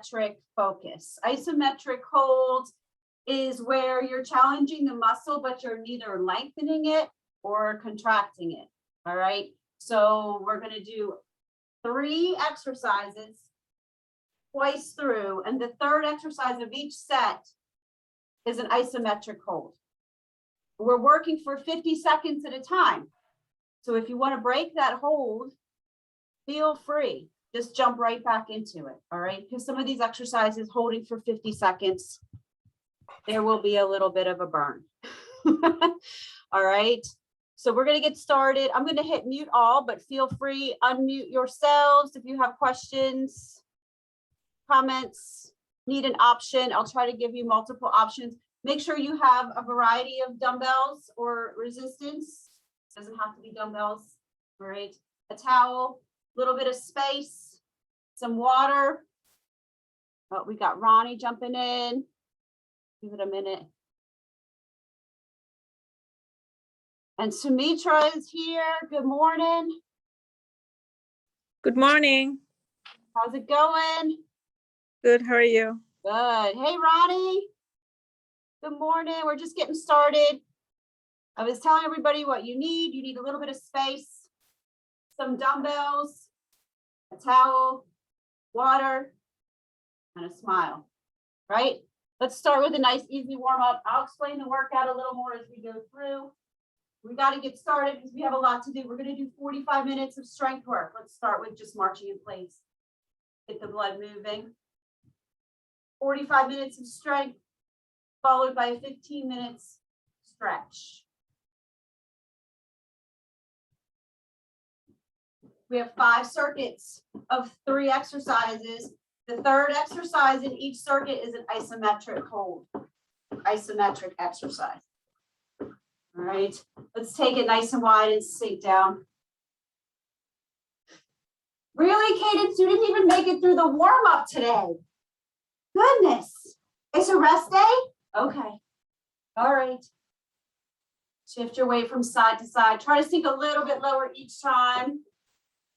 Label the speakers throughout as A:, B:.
A: isometric focus. Isometric hold is where you're challenging the muscle, but you're neither lengthening it or contracting it. All right. So we're going to do 3 exercises twice through, and the third exercise of each set is an isometric hold. We're working for 50 seconds at a time. So if you want to break that hold, feel free. Just jump right back into it. All right. Because some of these exercises holding for 50 seconds, there will be a little bit of a burn. All right. So we're going to get started. I'm going to hit mute all, but feel free, unmute yourselves if you have questions, comments, need an option. I'll try to give you multiple options. Make sure you have a variety of dumbbells or resistance. It doesn't have to be dumbbells. All right. A towel, a little bit of space, some water. Oh, we got Ronnie jumping in. Give it a minute. And Sumitra is here. Good morning.
B: Good morning.
A: How's it going?
B: Good. How are you?
A: Good. Hey, Ronnie. Good morning. We're just getting started. I was telling everybody what you need. You need a little bit of space, some dumbbells, a towel, water, and a smile, right? Let's start with a nice, easy warm up. I'll explain the workout a little more as we go through. We got to get started because we have a lot to do. We're going to do 45 minutes of strength work. Let's start with just marching in place. Get the blood moving. 45 minutes of strength, followed by 15 minutes stretch. We have 5 circuits of 3 exercises. The third exercise in each circuit is an isometric hold, isometric exercise. All right, let's take it nice and wide and sink down. Really, Cadence, you didn't even make it through the warm up today. Goodness, it's a rest day? Okay, all right. Shift your weight from side to side. Try to sink a little bit lower each time.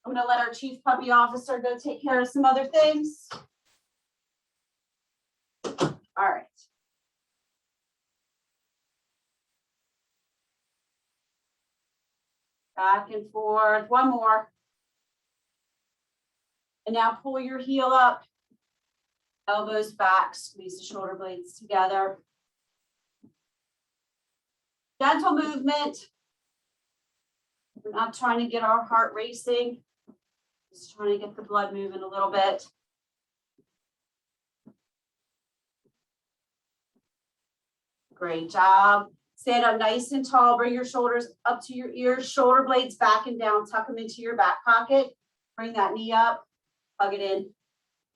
A: I'm gonna let our chief puppy officer go take care of some other things. All right. Back and forth, one more. And now pull your heel up, elbows back, squeeze the shoulder blades together. Gentle movement. We're not trying to get our heart racing, just trying to get the blood moving a little bit. Great job. Stand up nice and tall. Bring your shoulders up to your ears, shoulder blades back and down. Tuck them into your back pocket. Bring that knee up. Hug it in.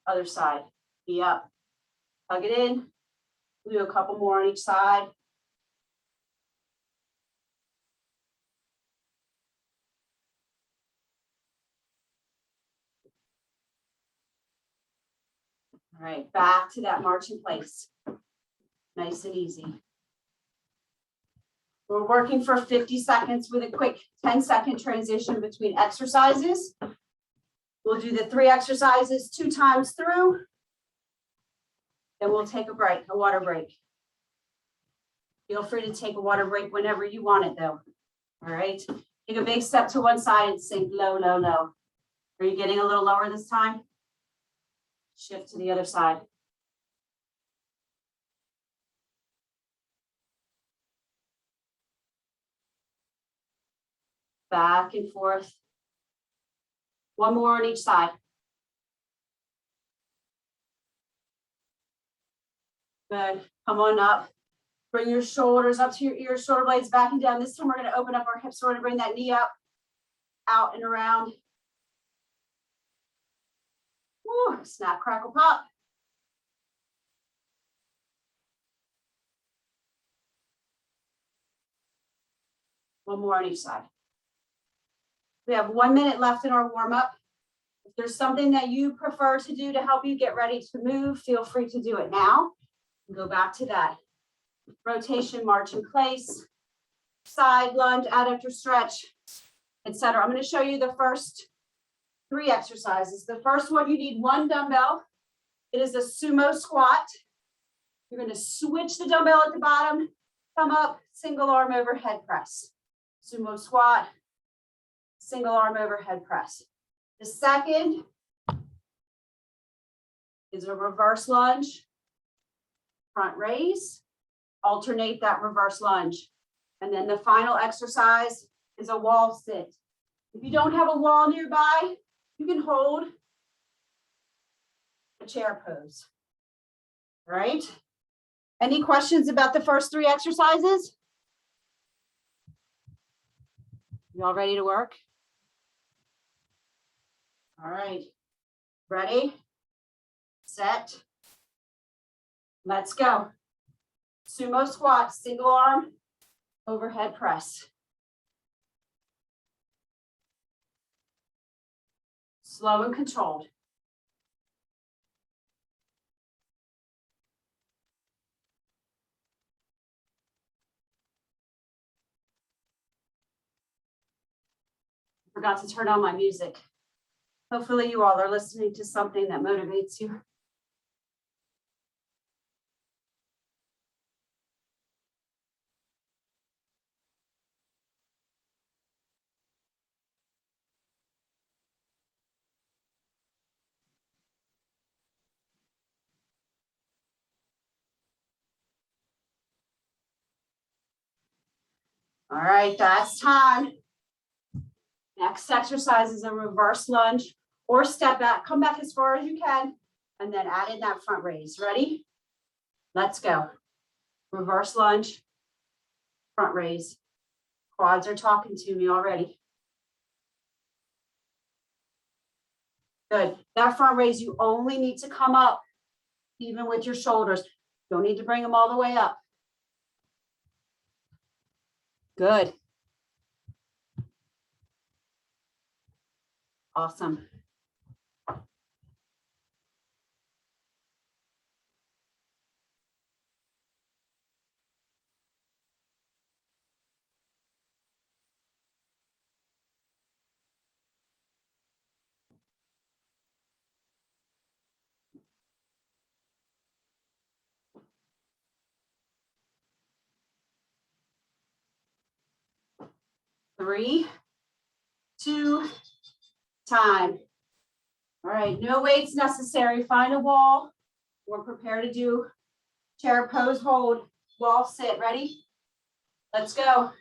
A: Other side. Knee up. Hug it in. We'll do a couple more on each side. All right, back to that march in place. Nice and easy. We're working for 50 seconds with a quick 10-second transition between exercises. We'll do the 3 exercises 2 times through. Then we'll take a break, a water break. Feel free to take a water break whenever you want it though. All right, take a big step to one side and sink low, low, low. Are you getting a little lower this time? Shift to the other side. Back and forth. One more on each side. Good. Come on up. Bring your shoulders up to your ears, shoulder blades back and down. This time we're going to open up our hips. We're going to bring that knee up, out and around. Woo, snap, crackle, pop. One more on each side. We have 1 minute left in our warm up. If there's something that you prefer to do to help you get ready to move, feel free to do it now. Go back to that rotation, march in place, side lunge, adductor stretch, etc. I'm going to show you the first 3 exercises. The first one, you need 1 dumbbell It is a sumo squat. You're going to switch the dumbbell at the bottom, come up, single arm overhead press. Sumo squat, single arm overhead press. The second is a reverse lunge, front raise, alternate that reverse lunge. And then the final exercise is a wall sit. If you don't have a wall nearby, you can hold a chair pose. All right? Any questions about the first three exercises? You all ready to work? All right. Ready? Set. Let's go. Sumo squat, single arm, overhead press. Slow and controlled. Forgot to turn on my music. Hopefully you all are listening to something that motivates you. All right, that's time. Next exercise is a reverse lunge or step back. Come back as far as you can and then add in that front raise. Ready? Let's go. Reverse lunge, front raise. Quads are talking to me already. Good. That front raise, you only need to come up even with your shoulders. Don't need to bring them all the way up. Good. Awesome. Three, two, time. All right, no weights necessary. Find a wall. We're prepared to do chair pose, hold, wall sit. Ready? Let's go.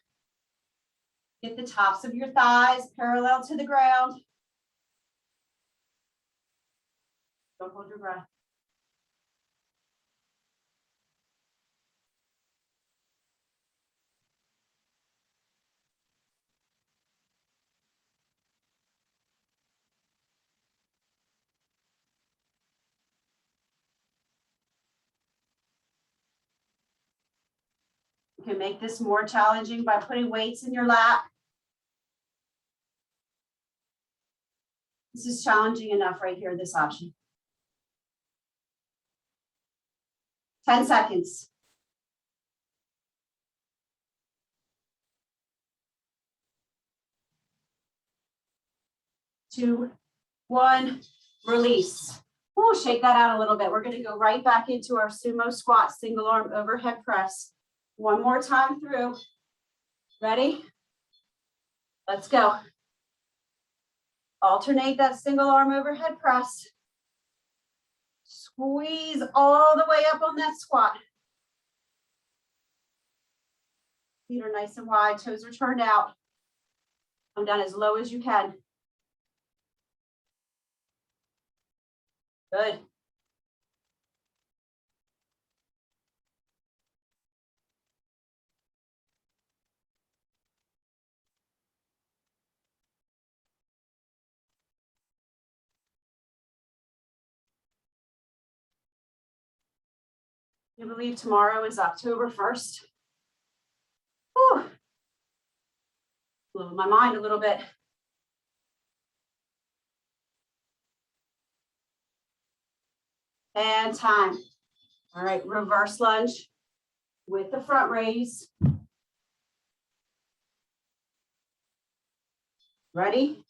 A: Get the tops of your thighs parallel to the ground. Don't hold your breath. You can make this more challenging by putting weights in your lap. This is challenging enough right here, this option. 10 seconds. 2, 1, release. We'll shake that out a little bit. We're going to go right back into our sumo squat, single arm overhead press. One more time through. Ready? Let's go. Alternate that single arm overhead press. Squeeze all the way up on that squat. Feet are nice and wide, toes are turned out. Come down as low as you can. Good. You believe tomorrow is October 1st? Whew. Blew my mind a little bit. And time. All right, reverse lunge with the front raise. Ready?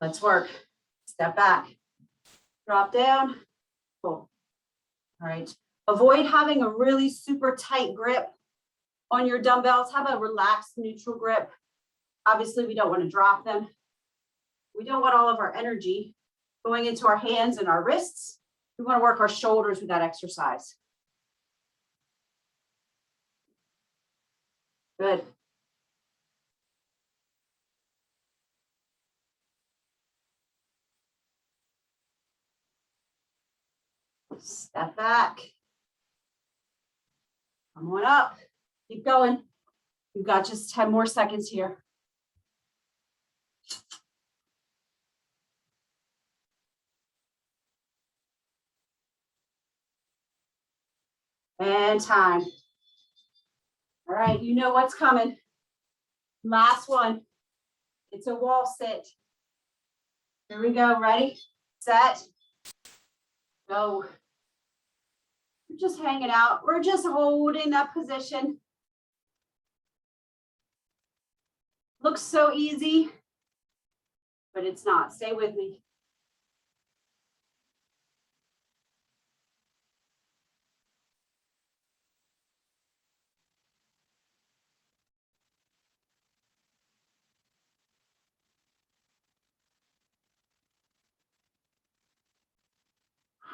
A: Let's work. Step back. drop down, pull. All right. Avoid having a really super tight grip on your dumbbells. Have a relaxed, neutral grip. Obviously, we don't want to drop them. We don't want all of our energy going into our hands and our wrists. We want to work our shoulders with that exercise. Good. Step back. Come on up. Keep going. You've got just 10 more seconds here. And time. All right, you know what's coming. Last one. It's a wall sit. Here we go. Ready, set, go. We're just hanging out. We're just holding that position. Looks so easy, but it's not. Stay with me.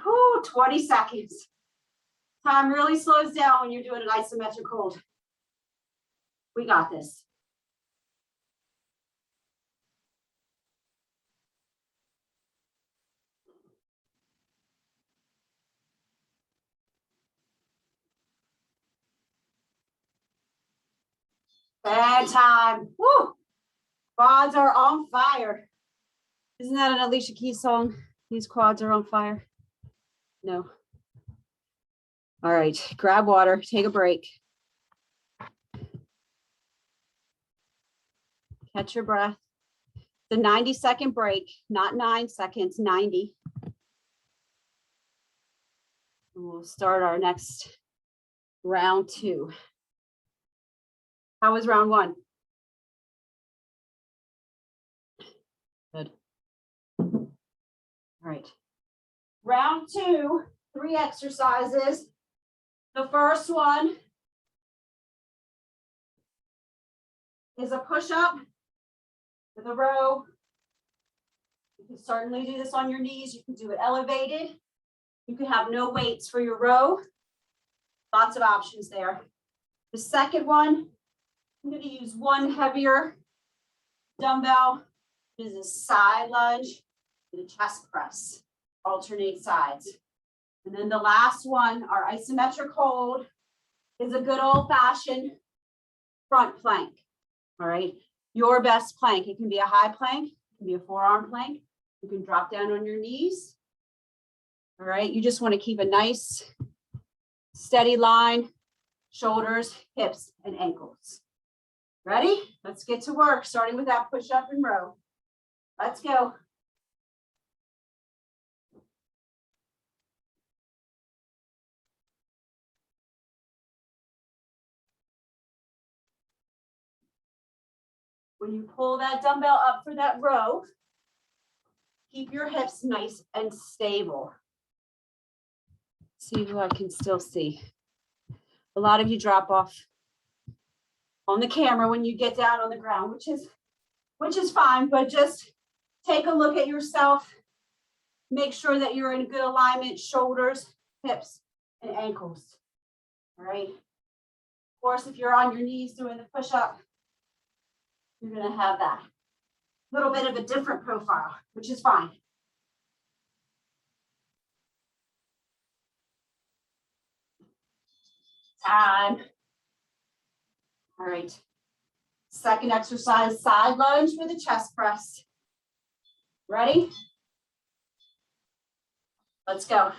A: Whew, 20 seconds. Time really slows down when you're doing an isometric hold. We got this. Bad time. Woo! Quads are on fire. Isn't that an Alicia Keys song? These quads are on fire. No. All right, grab water, take a break. Catch your breath. The 90-second break, not 9 seconds, 90. And we'll start our next round 2. How was round 1? Good. All right. Round 2, 3 exercises. The first one is a push-up with a row. You can certainly do this on your knees. You can do it elevated. You can have no weights for your row. Lots of options there. The second one, I'm going to use one heavier dumbbell. It is a side lunge with a chest press. Alternate sides. And then the last one, our isometric hold, is a good old-fashioned front plank. All right, your best plank. It can be a high plank, it can be a forearm plank. You can drop down on your knees. All right, you just want to keep a nice, steady line, shoulders, hips, and ankles. Ready? Let's get to work, starting with that push-up and row. Let's go. When you pull that dumbbell up for that row, keep your hips nice and stable. See who I can still see. A lot of you drop off on the camera when you get down on the ground, which is fine, but just take a look at yourself. Make sure that you're in good alignment, shoulders, hips, and ankles. All right. Of course, if you're on your knees doing the push-up, you're going to have that little bit of a different profile, which is fine. Time. All right. Second exercise, side lunge with a chest press. Ready? Let's go.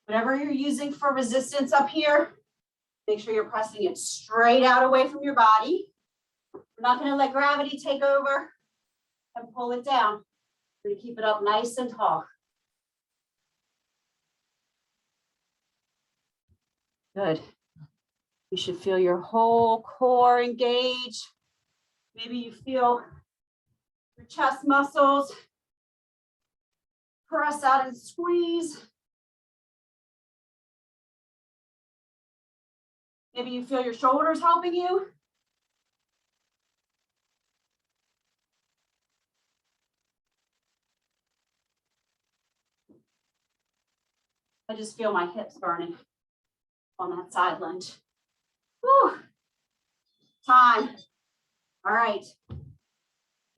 A: Whatever you're using for resistance up here, make sure you're pressing it straight out away from your body. We're not going to let gravity take over and pull it down. We're going to keep it up nice and tall. Good. You should feel your whole core engage. Maybe you feel your chest muscles Press out and squeeze. Maybe you feel your shoulders helping you. I just feel my hips burning on that side lunge. Whew. Time. All right.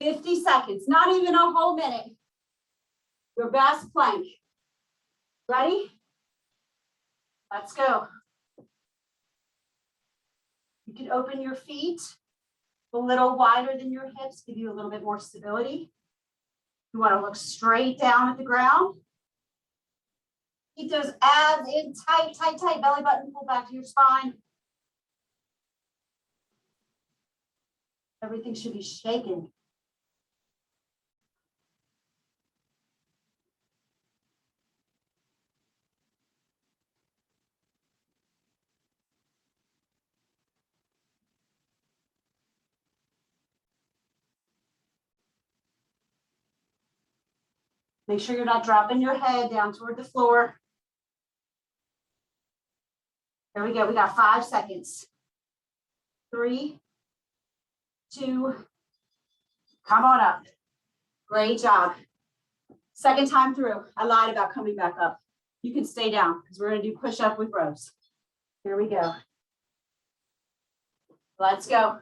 A: 50 seconds, not even a whole minute. Your best plank. Ready? Let's go. You can open your feet a little wider than your hips, give you a little bit more stability. You want to look straight down at the ground. Keep those abs in tight, tight, tight. Belly button pull back to your spine. Everything should be shaking. Make sure you're not dropping your head down toward the floor. Here we go. We got 5 seconds. 3, 2, come on up. Great job. Second time through. I lied about coming back up. You can stay down because we're going to do push-up with ropes. Here we go. Let's go.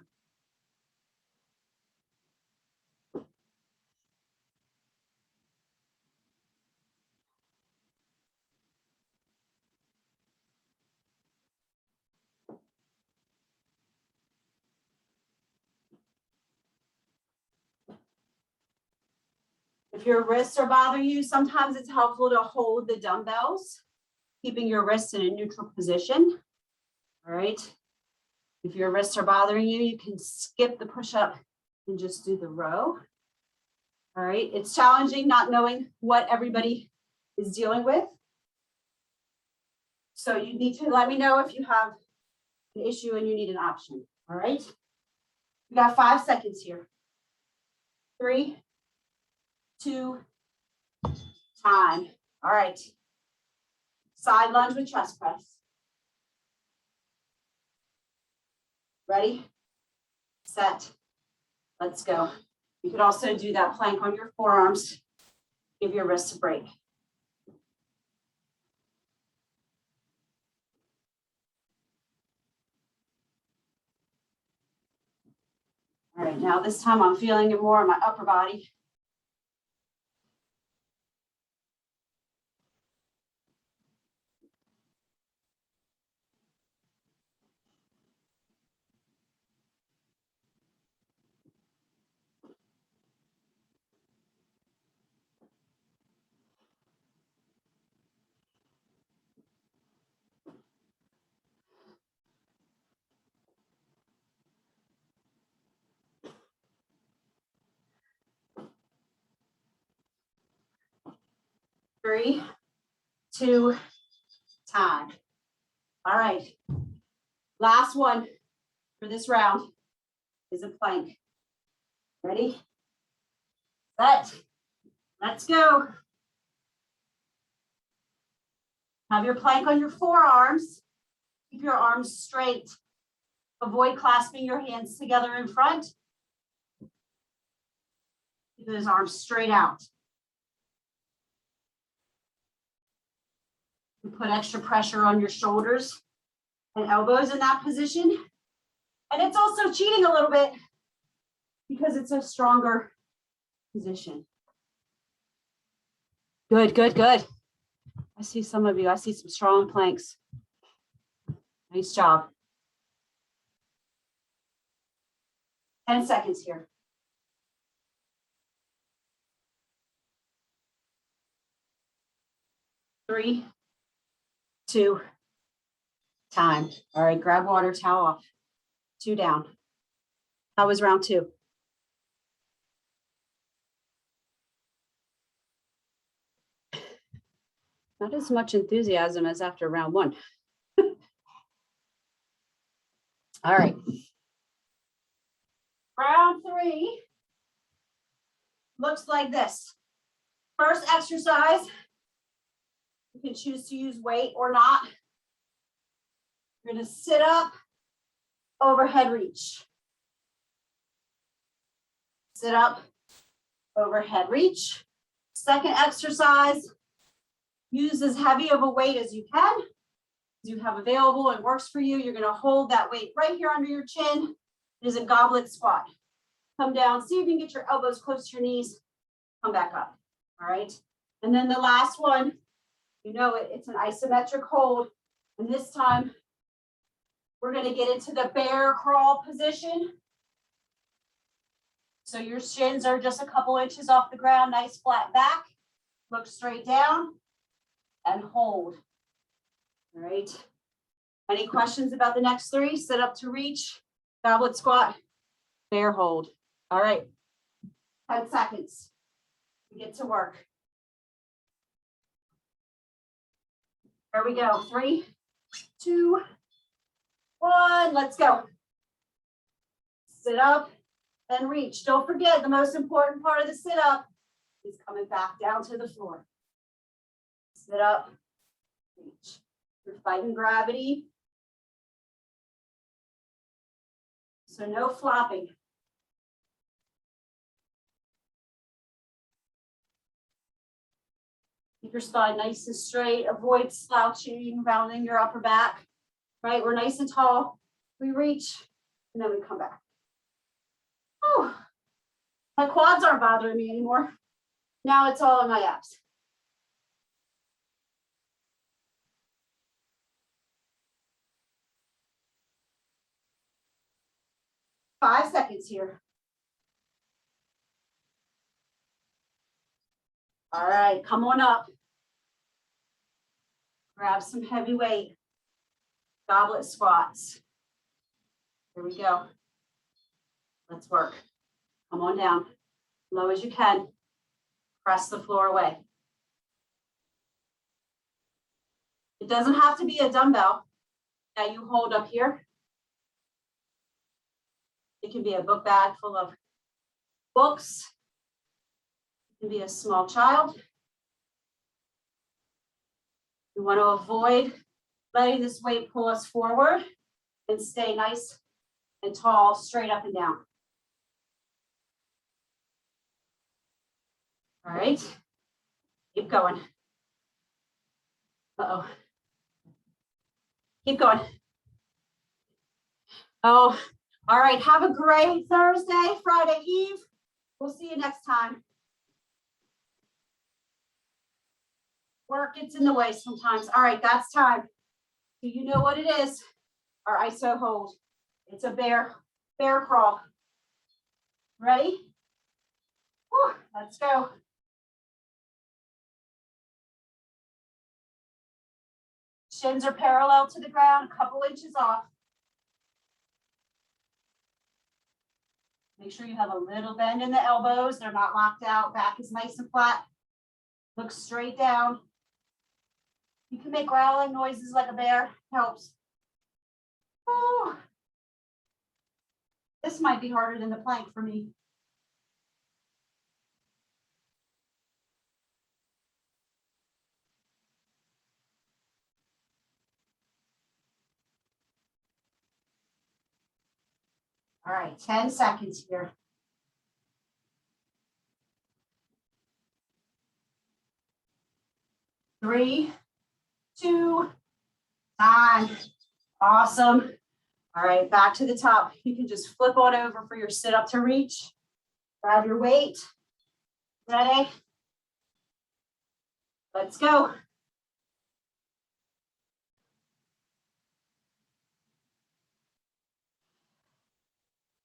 A: If your wrists are bothering you, sometimes it's helpful to hold the dumbbells, keeping your wrists in a neutral position. All right. If your wrists are bothering you, you can skip the push-up and just do the row. All right. It's challenging not knowing what everybody is dealing with. So you need to let me know if you have an issue and you need an option. All right. We got 5 seconds here. 3, 2, time. All right. Side lunge with chest press. Ready, set, let's go. You could also do that plank on your forearms. Give your wrists a break. All right, now this time I'm feeling it more in my upper body. Three, 2, time. All right, last one for this round is a plank. Ready, set, let's go. Have your plank on your forearms. Keep your arms straight. Avoid clasping your hands together in front. Keep those arms straight out. You put extra pressure on your shoulders and elbows in that position. And it's also cheating a little bit because it's a stronger position. Good, good, good. I see some of you. I see some strong planks. Nice job. 10 seconds here. 3, 2, time. All right, grab water, towel off. 2 down. How was round 2? Not as much enthusiasm as after round 1. All right. Round 3 looks like this. First exercise, you can choose to use weight or not. You're gonna sit up, overhead reach. Sit up, overhead reach. Second exercise, use as heavy of a weight as you can. You have available and works for you. You're gonna hold that weight right here under your chin. It is a goblet squat. Come down, see if you can get your elbows close to your knees. Come back up, all right? And then the last one, you know it, it's an isometric hold. And this time, we're gonna get into the bear crawl position. So your shins are just a couple inches off the ground, nice flat back. Look straight down and hold. All right. Any questions about the next three? Sit up to reach, goblet squat, bear hold. All right. 10 seconds. We get to work. There we go. 3, 2, 1. Let's go. Sit up and reach. Don't forget, the most important part of the sit up is coming back down to the floor. Sit up, reach. You're fighting gravity. So no flopping. Keep your spine nice and straight. Avoid slouching, rounding your upper back. Right, we're nice and tall. We reach, and then we come back. Oh, my quads aren't bothering me anymore. Now it's all in my abs. Five seconds here. All right, come on up. Grab some heavy weight. Goblet squats. Here we go. Let's work. Come on down. Low as you can. Press the floor away. It doesn't have to be a dumbbell that you hold up here. It can be a book bag full of books. It can be a small child. We want to avoid letting this weight pull us forward and stay nice and tall, straight up and down. All right, keep going. Uh-oh. Keep going. Oh, all right, have a great Thursday, Friday Eve. We'll see you next time. Work gets in the way sometimes. All right, that's time. So you know what it is, our iso hold. It's a bear crawl. Ready? Whew, let's go. Shins are parallel to the ground, a couple inches off. Make sure you have a little bend in the elbows. They're not locked out. Back is nice and flat. Look straight down. You can make growling noises like a bear. Helps. Whew. This might be harder than the plank for me. All right, 10 seconds here. Three, two, time. Awesome. All right, back to the top. You can just flip on over for your sit up to reach. Grab your weight. Ready? Let's go.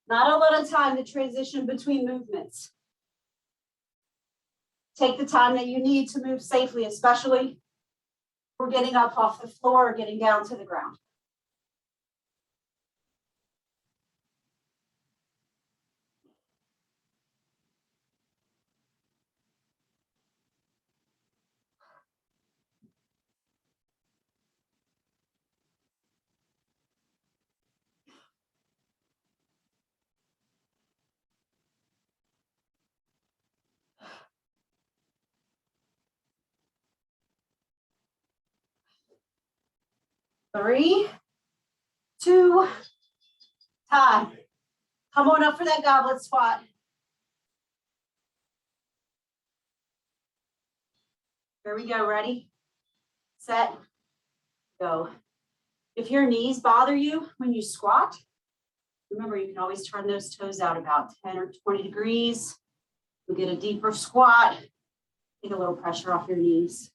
A: Not a lot of time to transition between movements. Take the time that you need to move safely, especially if we're getting up off the floor or getting down to the ground. 3, 2, time. Come on up for that goblet squat. Here we go, ready, set, go. If your knees bother you when you squat, remember you can always turn those toes out about 10 or 20 degrees. You'll get a deeper squat, take a little pressure off your knees.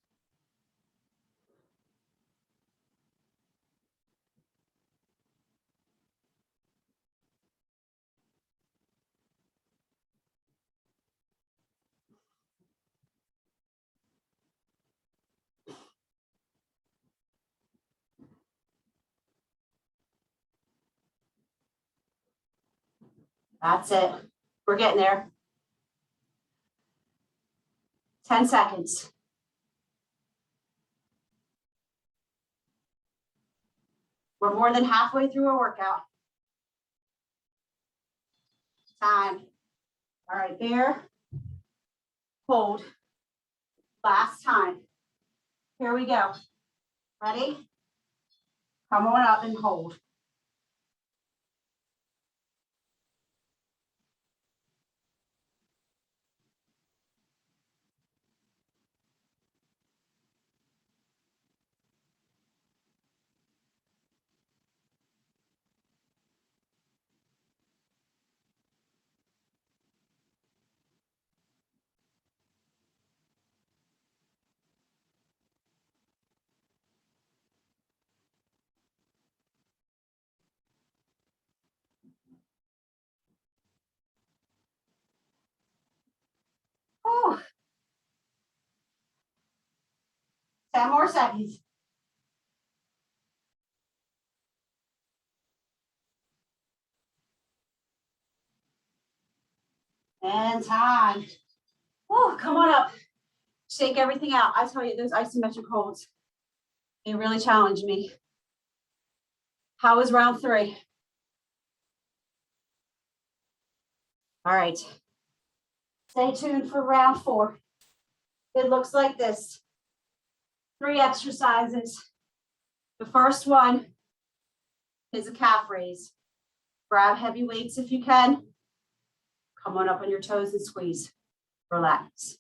A: That's it. We're getting there. 10 seconds. We're more than halfway through our workout. Time. All right, there. Hold. Last time. Here we go. Ready? Come on up and hold. Oh, 10 more seconds. And time. Oh, come on up. Shake everything out. I tell you, those isometric holds, they really challenge me. How was round 3? All right. Stay tuned for round 4. It looks like this. 3 exercises. The first one is a calf raise. Grab heavy weights if you can. Come on up on your toes and squeeze. Relax.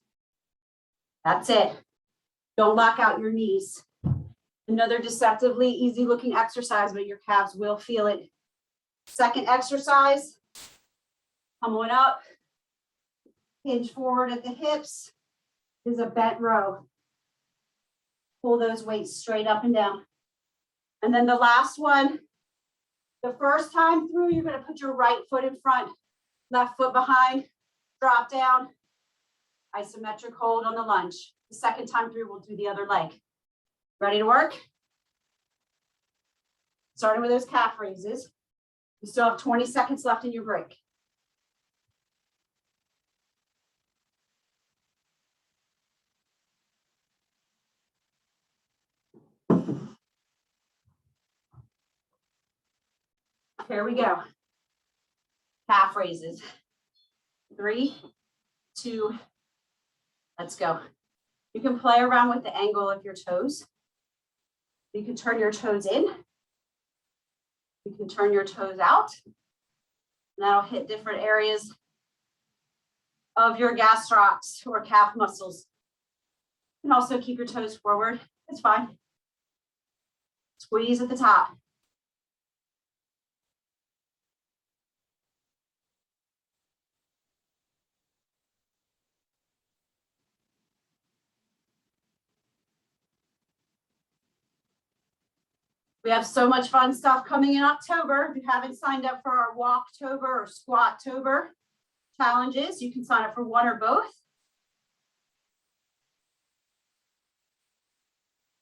A: That's it. Don't lock out your knees. Another deceptively easy looking exercise, but your calves will feel it. Second exercise, come on up. Hinge forward at the hips. Is a bent row. Pull those weights straight up and down. And then the last one, the first time through, you're going to put your right foot in front, left foot behind, drop down, isometric hold on the lunge. The second time through, we'll do the other leg. Ready to work? Starting with those calf raises. You still have 20 seconds left in your break. Here we go. Calf raises. 3, 2, let's go. You can play around with the angle of your toes. You can turn your toes in. You can turn your toes out. And that'll hit different areas of your gastrocs or calf muscles. You can also keep your toes forward. It's fine. Squeeze at the top. We have so much fun stuff coming in October. If you haven't signed up for our Walktober or Squattober challenges, you can sign up for one or both.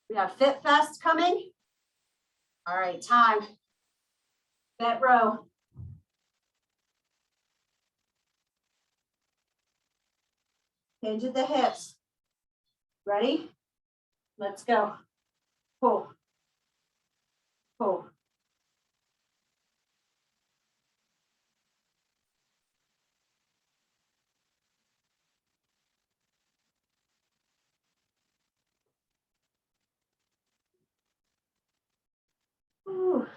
A: We have Fit Fest coming. All right, time. Bent row. Hinge at the hips. Ready? Let's go. Pull. Pull. Whew.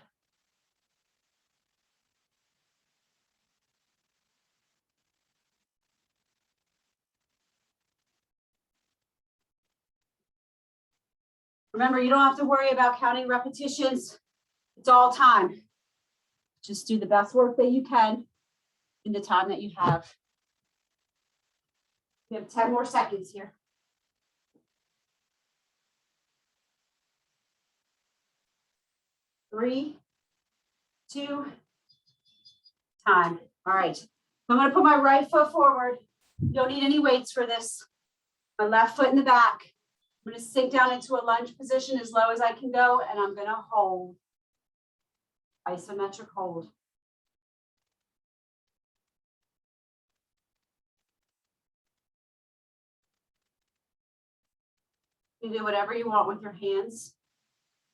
A: Remember, you don't have to worry about counting repetitions. It's all time. Just do the best work that you can in the time that you have. We have 10 more seconds here. 3, 2, time. All right. I'm going to put my right foot forward. You don't need any weights for this. My left foot in the back. I'm going to sink down into a lunge position as low as I can go, and I'm going to hold. Isometric hold. You do whatever you want with your hands.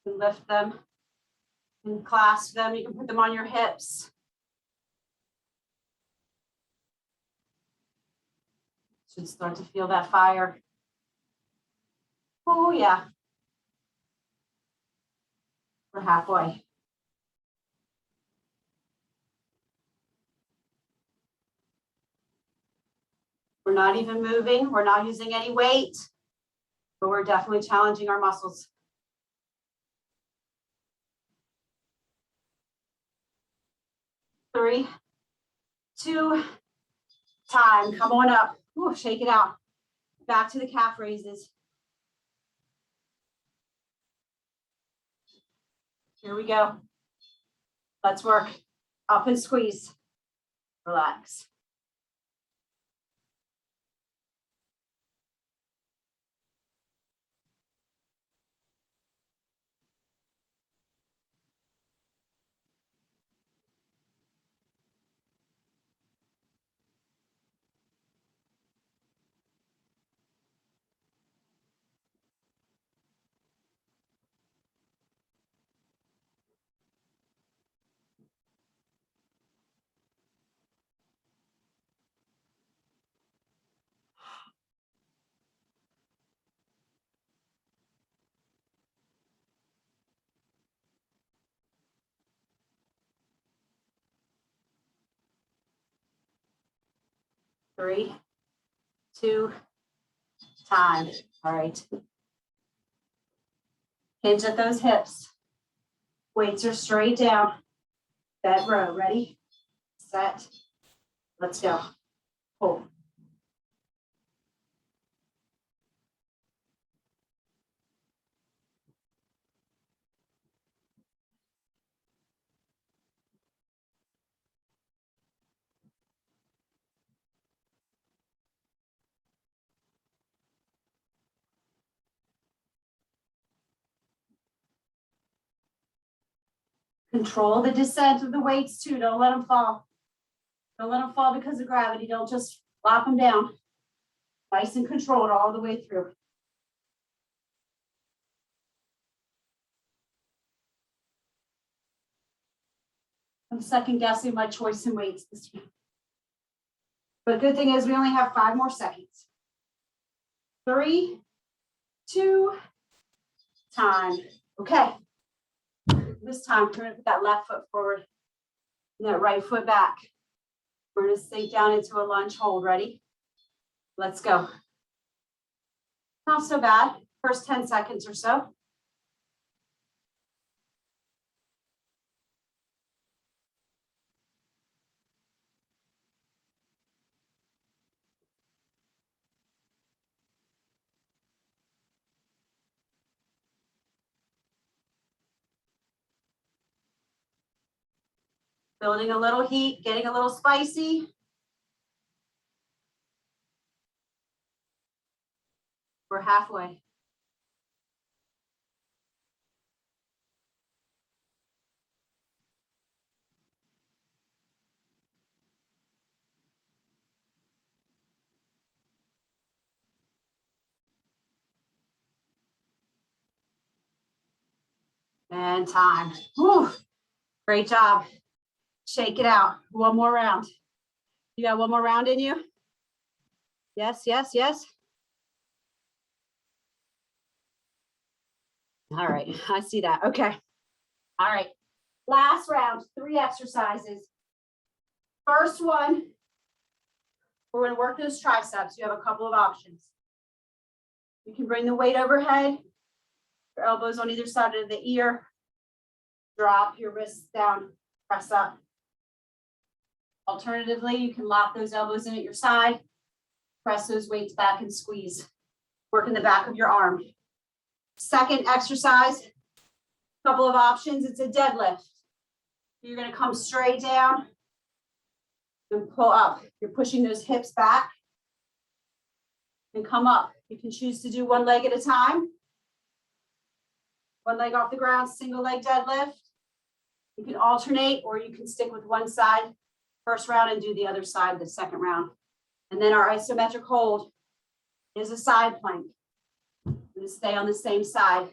A: You can lift them and clasp them. You can put them on your hips. Should start to feel that fire. Oh yeah. We're halfway. We're not even moving. We're not using any weight, but we're definitely challenging our muscles. 3, 2, time. Come on up. Ooh, shake it out. Back to the calf raises. Here we go. Let's work. Up and squeeze. Relax. Three, 2, time. All right. Hinge at those hips. Weights are straight down. Bed row. Ready? Set. Let's go. Hold. Control the descent of the weights too. Don't let them fall. Don't let them fall because of gravity. Don't just flop them down. Nice and controlled all the way through. I'm second guessing my choice in weights this week. But good thing is we only have 5 more seconds. 3, 2, time. Okay. This time, we're going to put that left foot forward and that right foot back. We're going to sink down into a lunge hold. Ready? Let's go. Not so bad. First 10 seconds or so. Building a little heat, getting a little spicy. We're halfway. And time. Whew. Great job. Shake it out. One more round. You got one more round in you? Yes, yes, yes. All right, I see that. Okay. All right. Last round, 3 exercises. First one, we're going to work those triceps. You have a couple of options. You can bring the weight overhead, your elbows on either side of the ear. Drop your wrists down, press up. Alternatively, you can lock those elbows in at your side, press those weights back and squeeze. Work in the back of your arm. Second exercise, couple of options. It's a deadlift. You're going to come straight down and pull up. You're pushing those hips back and come up. You can choose to do one leg at a time. One leg off the ground, single leg deadlift. You can alternate, or you can stick with one side first round and do the other side the second round. And then our isometric hold is a side plank. I'm going to stay on the same side.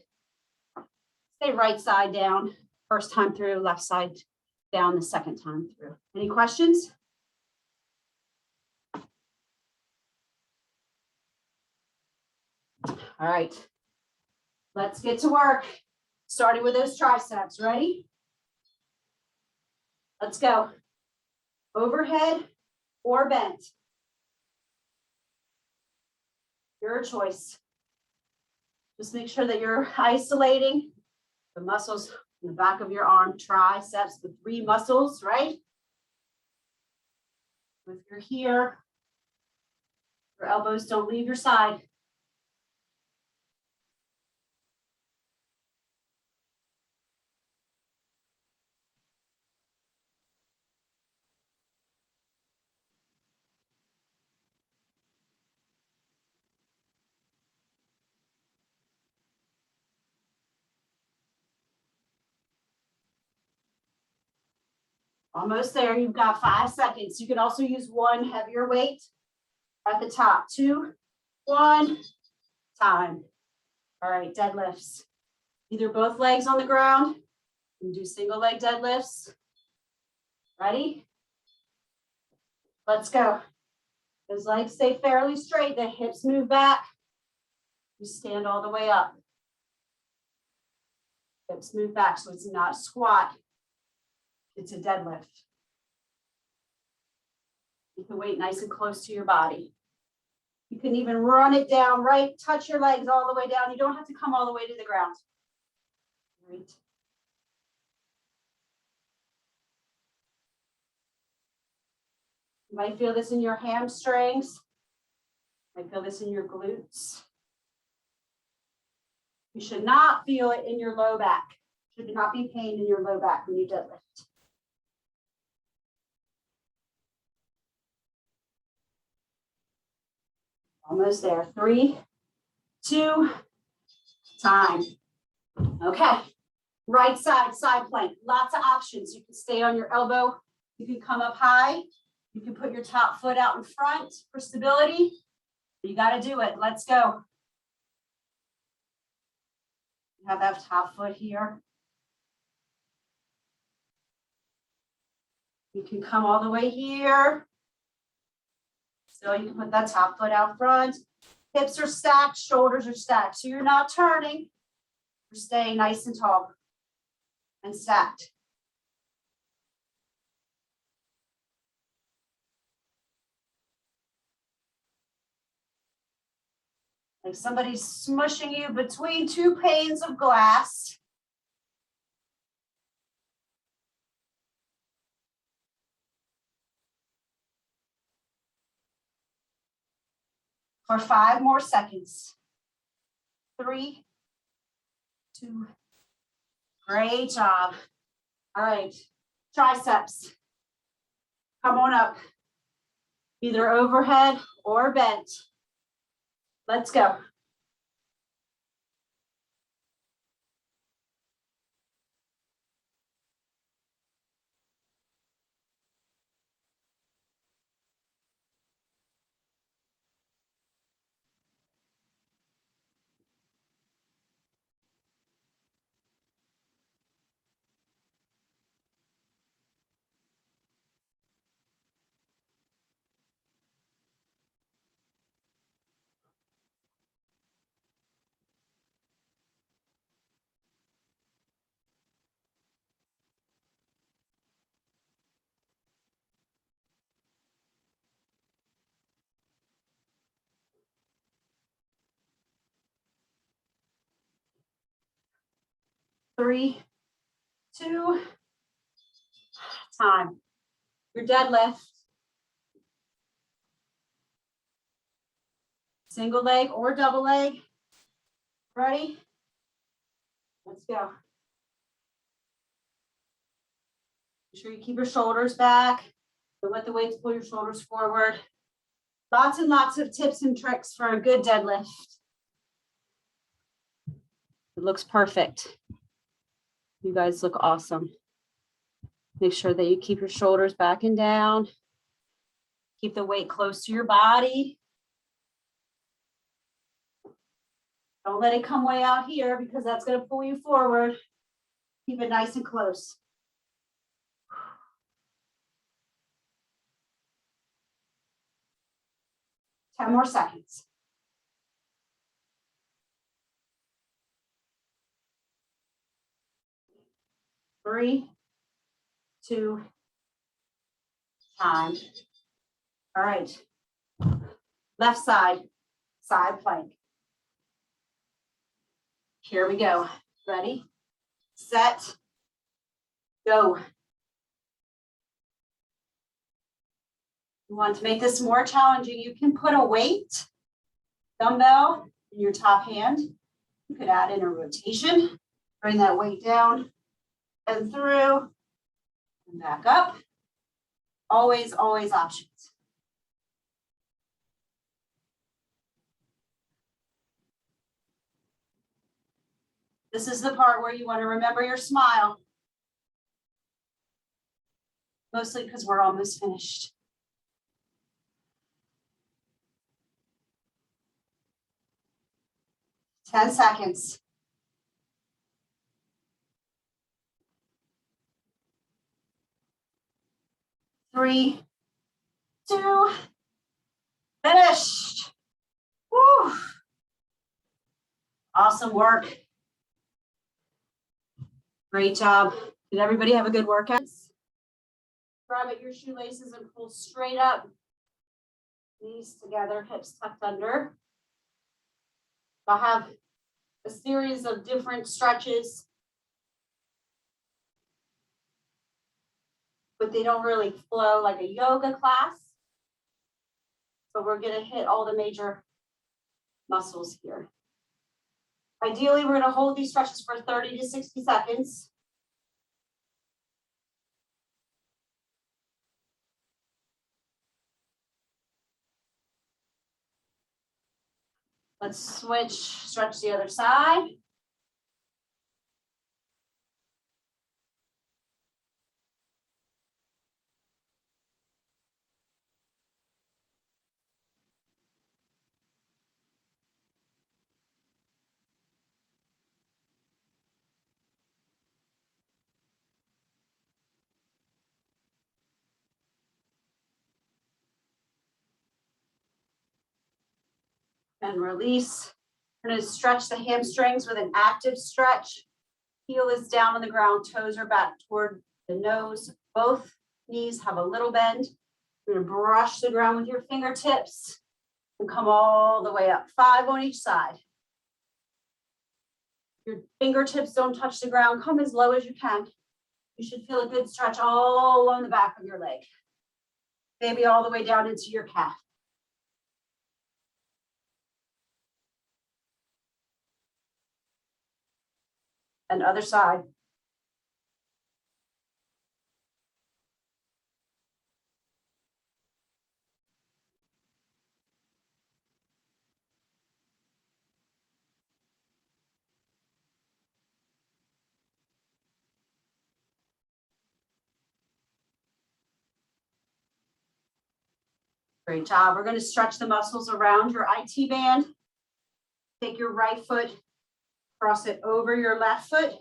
A: Stay right side down, first time through, left side down the second time through. Any questions? All right, let's get to work. Starting with those triceps, ready? Let's go. Overhead or bent. Your choice. Just make sure that you're isolating the muscles in the back of your arm, triceps, the 3 muscles, right? If you're here, your elbows don't leave your side. Almost there, you've got 5 seconds. You can also use one heavier weight at the top. 2, 1, time. All right, deadlifts. Either both legs on the ground and do single leg deadlifts. Ready? Let's go. Those legs stay fairly straight, the hips move back. You stand all the way up. Hips move back, so it's not a squat. It's a deadlift. Keep the weight nice and close to your body. You can even run it down, right? Touch your legs all the way down. You don't have to come all the way to the ground. Right. You might feel this in your hamstrings. You might feel this in your glutes. You should not feel it in your low back. Should not be pain in your low back when you deadlift. Almost there. 3, 2, time. Okay. Right side, side plank. Lots of options. You can stay on your elbow. You can come up high. You can put your top foot out in front for stability. You got to do it. Let's go. You have that top foot here. You can come all the way here. So you can put that top foot out front. Hips are stacked, shoulders are stacked. So you're not turning. You're staying nice and tall and stacked. Like somebody's smushing you between 2 panes of glass. For 5 more seconds. 3, 2, great job. All right, triceps. Come on up. Either overhead or bent. Let's go. 3, 2, time. Your deadlift. Single leg or double leg. Ready? Let's go. Make sure you keep your shoulders back. Don't let the weights pull your shoulders forward. Lots and lots of tips and tricks for a good deadlift. It looks perfect. You guys look awesome. Make sure that you keep your shoulders back and down. Keep the weight close to your body. Don't let it come way out here because that's going to pull you forward. Keep it nice and close. Ten more seconds. 3, 2, time. All right. Left side, side plank. Here we go. Ready, set, go. You want to make this more challenging, you can put a weight, dumbbell in your top hand. You could add in a rotation, bring that weight down and through and back up. Always, always options. This is the part where you want to remember your smile. Mostly because we're almost finished. Ten seconds. 3, 2, finished. Woo. Awesome work. Great job. Did everybody have a good workout? Grab at your shoelaces and pull straight up. Knees together, hips tucked under. I'll have a series of different stretches, but they don't really flow like a yoga class. But we're going to hit all the major muscles here. Ideally, we're going to hold these stretches for 30 to 60 seconds. Let's switch, stretch the other side. And release. We're going to stretch the hamstrings with an active stretch. Heel is down on the ground, toes are back toward the nose. Both knees have a little bend. You're going to brush the ground with your fingertips and come all the way up. 5 on each side. Your fingertips don't touch the ground. Come as low as you can. You should feel a good stretch all along the back of your leg. Maybe all the way down into your calf. And other side. Great job. We're going to stretch the muscles around your IT band. Take your right foot, cross it over your left foot,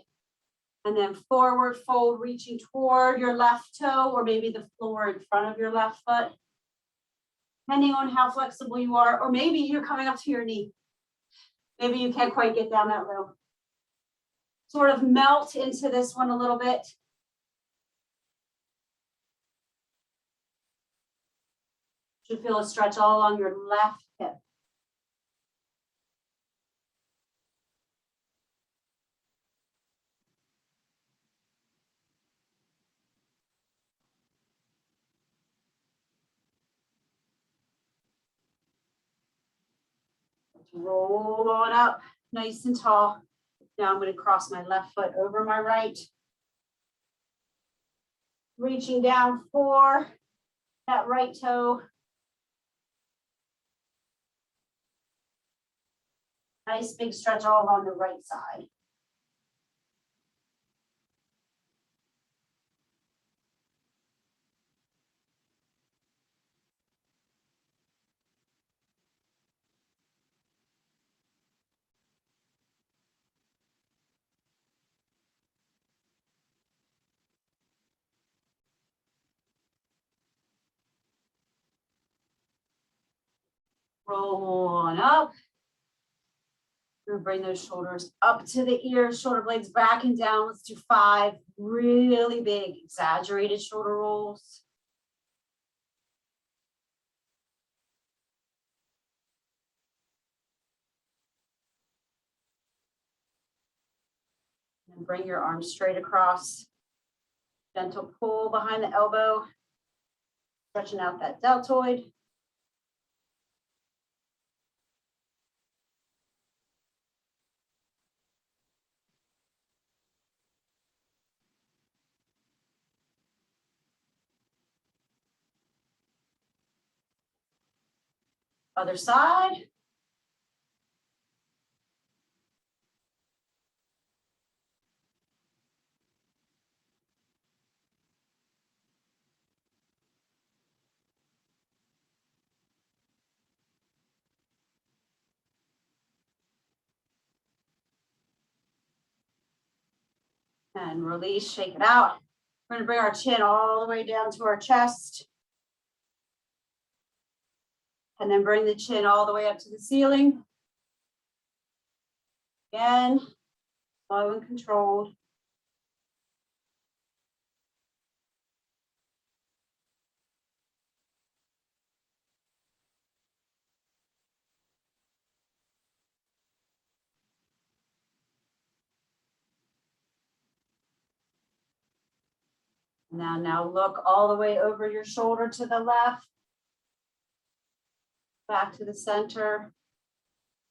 A: and then forward fold, reaching toward your left toe, or maybe the floor in front of your left foot, depending on how flexible you are, or maybe you're coming up to your knee. Maybe you can't quite get down that low. Sort of melt into this one a little bit. Should feel a stretch all along your left hip. Roll on up, nice and tall. Now I'm going to cross my left foot over my right. Reaching down for that right toe. Nice big stretch all on the right side. Roll on up. We're gonna bring those shoulders up to the ears, shoulder blades back and down. Let's do 5 really big, exaggerated shoulder rolls. And bring your arms straight across. Gentle pull behind the elbow, stretching out that deltoid. Other side. And release, shake it out. We're gonna bring our chin all the way down to our chest. And then bring the chin all the way up to the ceiling. Again, slow and controlled. Now look all the way over your shoulder to the left. Back to the center.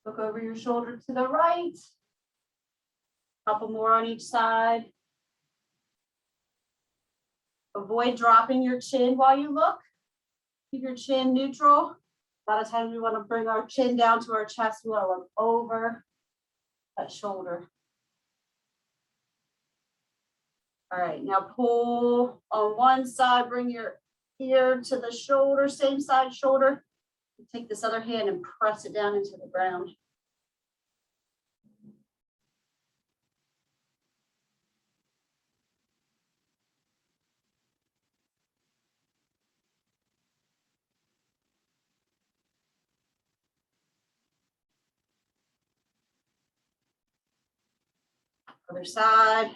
A: Look over your shoulder to the right. Couple more on each side. Avoid dropping your chin while you look. Keep your chin neutral. A lot of times we want to bring our chin down to our chest. We want to look over that shoulder. All right, now pull on one side, bring your ear to the shoulder, same side shoulder. Take this other hand and press it down into the ground. Other side.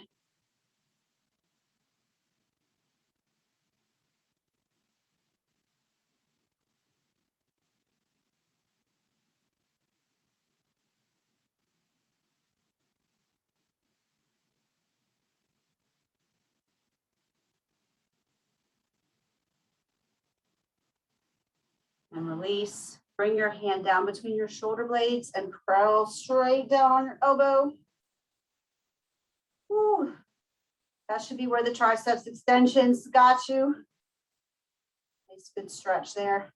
A: And release. Bring your hand down between your shoulder blades and curl straight down on your elbow. Whew. That should be where the triceps extensions got you. Nice good stretch there.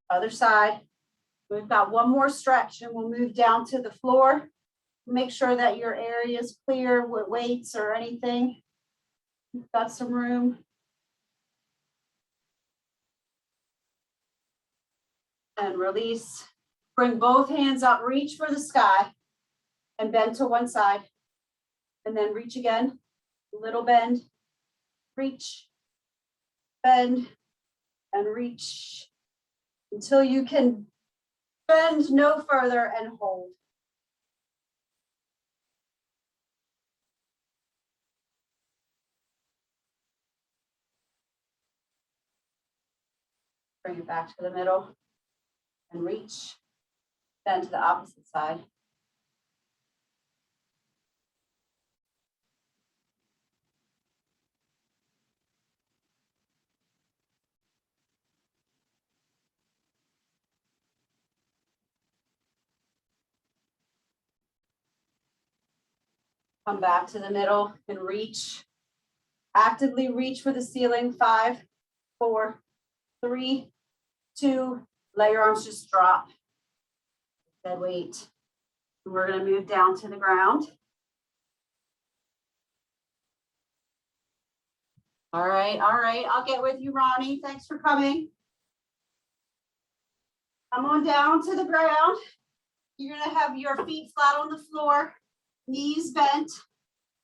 A: Other side. We've got one more stretch and we'll move down to the floor. Make sure that your area is clear with weights or anything. You've got some room. And release. Bring both hands up, reach for the sky and bend to one side. And then reach again, little bend, reach, bend, and reach until you can bend no further and hold. Bring it back to the middle and reach, bend to the opposite side. Come back to the middle and reach. Actively reach for the ceiling. 5, 4, 3, 2. Let your arms just drop. Dead weight. And we're going to move down to the ground. All right, all right. I'll get with you, Ronnie. Thanks for coming. Come on down to the ground. You're going to have your feet flat on the floor, knees bent,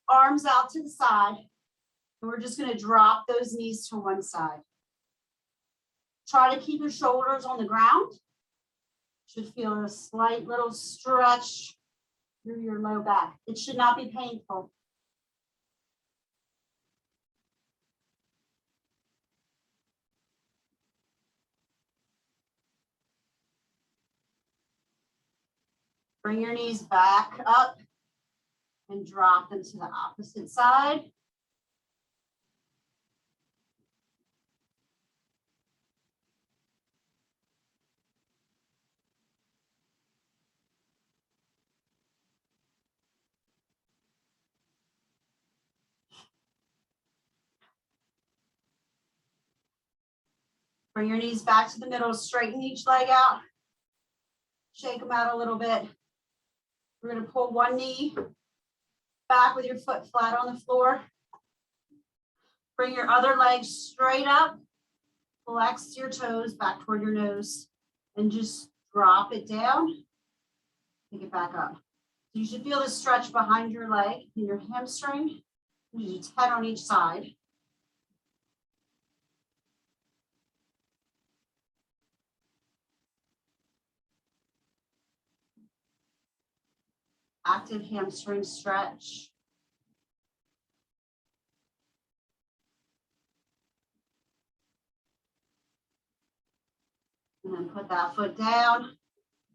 A: arms out to the side. And we're just going to drop those knees to one side. Try to keep your shoulders on the ground. Should feel a slight little stretch through your low back. It should not be painful. Bring your knees back up and drop them to the opposite side. Bring your knees back to the middle, straighten each leg out. Shake them out a little bit. We're going to pull one knee back with your foot flat on the floor. Bring your other leg straight up. Flex your toes back toward your nose and just drop it down. Pick it back up. You should feel the stretch behind your leg and your hamstring. You do 10 on each side. Active hamstring stretch. And then put that foot down.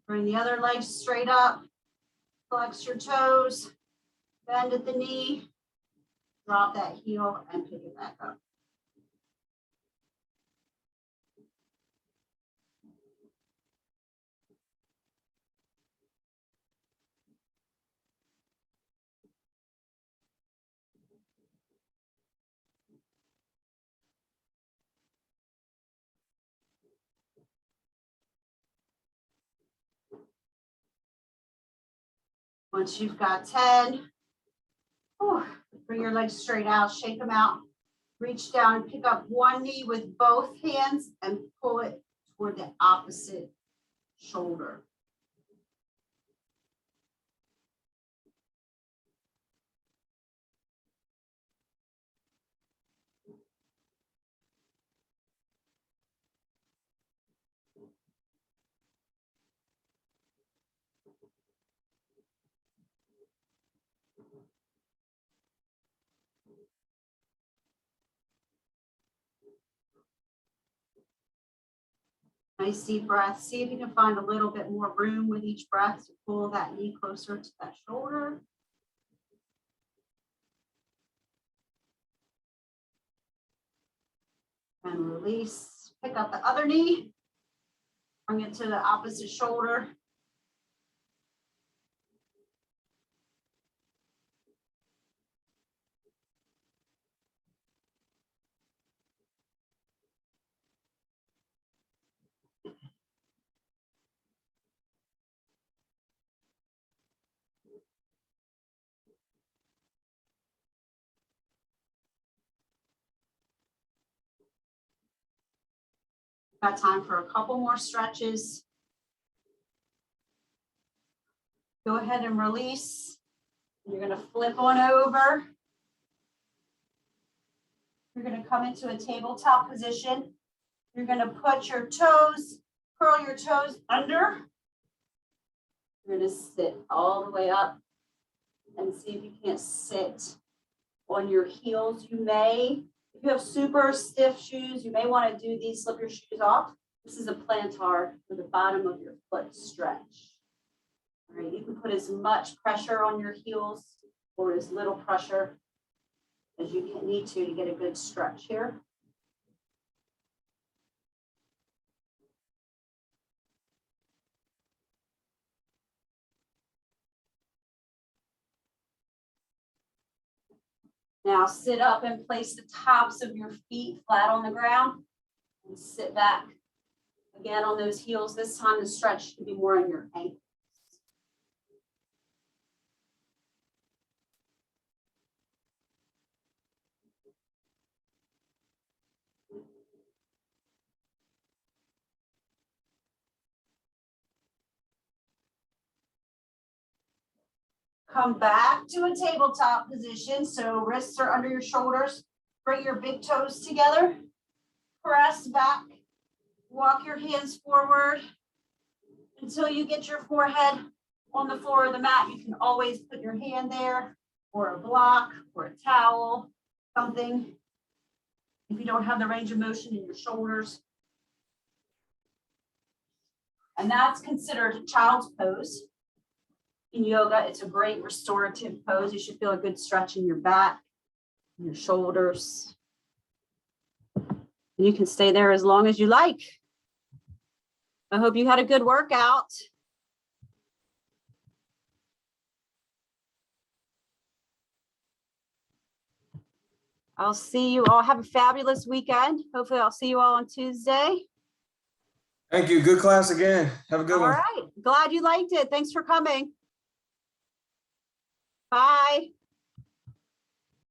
A: Bring the other leg straight up. Flex your toes. Bend at the knee. Drop that heel and pick it back up. Once you've got 10, bring your legs straight out, shake them out. Reach down and pick up one knee with both hands and pull it toward the opposite shoulder. Nice deep breath. See if you can find a little bit more room with each breath to pull that knee closer to that shoulder. And release. Pick up the other knee. Bring it to the opposite shoulder. Got time for a couple more stretches. Go ahead and release. You're going to flip on over. You're going to come into a tabletop position. You're going to put your toes, curl your toes under. You're going to sit all the way up and see if you can't sit on your heels. You may, if you have super stiff shoes, you may want to do these, slip your shoes off. This is a plantar for the bottom of your foot stretch. All right, you can put as much pressure on your heels or as little pressure as you can need to get a good stretch here. Now sit up and place the tops of your feet flat on the ground and sit back. Again, on those heels, this time the stretch should be more on your ankles. Come back to a tabletop position. So wrists are under your shoulders. Bring your big toes together. Press back. Walk your hands forward until you get your forehead on the floor of the mat. You can always put your hand there or a block or a towel, something. If you don't have the range of motion in your shoulders. And that's considered a child's pose. In yoga, it's a great restorative pose. You should feel a good stretch in your back, your shoulders. You can stay there as long as you like. I hope you had a good workout. I'll see you all. Have a fabulous weekend. Hopefully I'll see you all on Tuesday.
C: Thank you. Good class again. Have a good
A: All
C: one.
A: right. Glad you liked it. Thanks for coming. Bye.